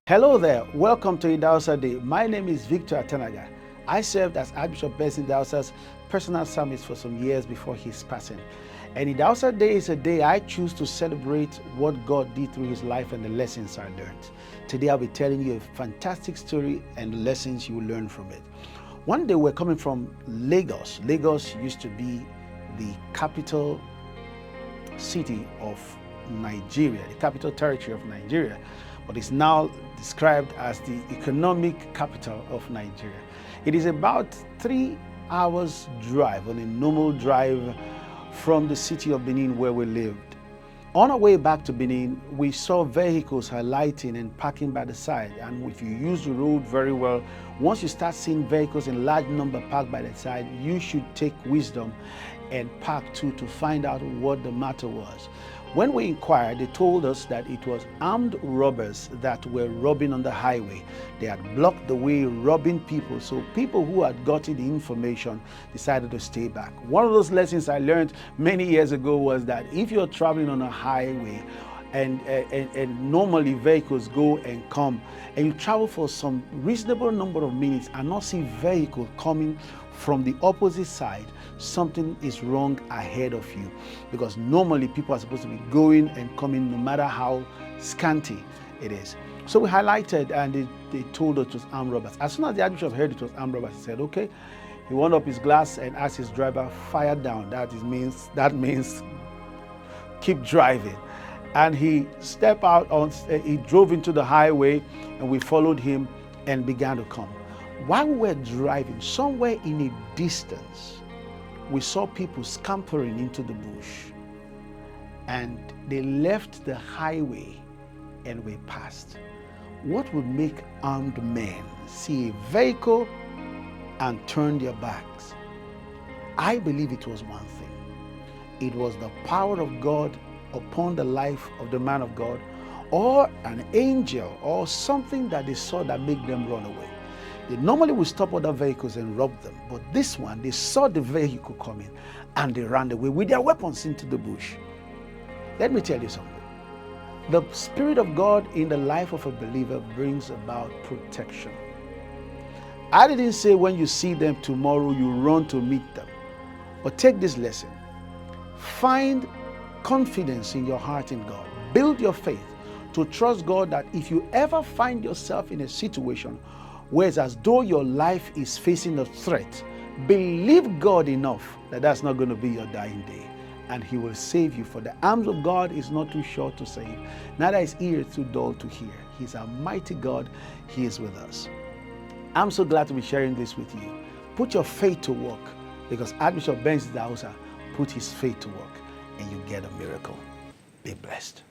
Hello there, welcome to Idahosa Day. My name is Victor Atenaga. I served as Bishop Benson Idahosa's personal psalmist for some years before his passing. And Idahosa Day is a day I choose to celebrate what God did through his life and the lessons I learned. Today I'll be telling you a fantastic story and the lessons you will learn from it. One day we're coming from Lagos. Lagos used to be the capital city of Nigeria, the capital territory of Nigeria, but it's now described as the economic capital of Nigeria. It is about 3 hours drive on a normal drive from the city of Benin where we lived. On our way back to Benin, we saw vehicles highlighting and parking by the side. And if you use the road very well, once you start seeing vehicles in large number parked by the side, you should take wisdom and park too to find out what the matter was. When we inquired, they told us that it was armed robbers that were robbing on the highway. They had blocked the way, robbing people. So people who had gotten the information decided to stay back. One of those lessons I learned many years ago was that if you're traveling on a highway and normally vehicles go and come, and you travel for some reasonable number of minutes and not see vehicle coming from the opposite side, something is wrong ahead of you, because normally people are supposed to be going and coming no matter how scanty it is. So we highlighted, and they told us it was armed robbers. As soon as the Archbishop heard it was armed robbers, he said, okay. He wound up his glass and asked his driver, fire down. That means keep driving. And he stepped out, he drove into the highway, and we followed him and began to come. While we were driving, somewhere in a distance, we saw people scampering into the bush. And they left the highway and we passed. What would make armed men see a vehicle and turn their backs? I believe it was one thing. It was the power of God upon the life of the man of God, or an angel, or something that they saw that made them run away. They normally would stop other vehicles and rob them, but this one, they saw the vehicle coming and they ran away with their weapons into the bush. Let me tell you something. The Spirit of God in the life of a believer brings about protection. I didn't say when you see them tomorrow, you run to meet them. But take this lesson. Find confidence in your heart in God. Build your faith to trust God that if you ever find yourself in a situation where it's as though your life is facing a threat, believe God enough that that's not going to be your dying day, and He will save you. For the arms of God is not too short to save, neither is ear too dull to hear. He's a mighty God. He is with us. I'm so glad to be sharing this with you. Put your faith to work, because Archbishop Benson Idahosa put his faith to work, and you get a miracle. Be blessed.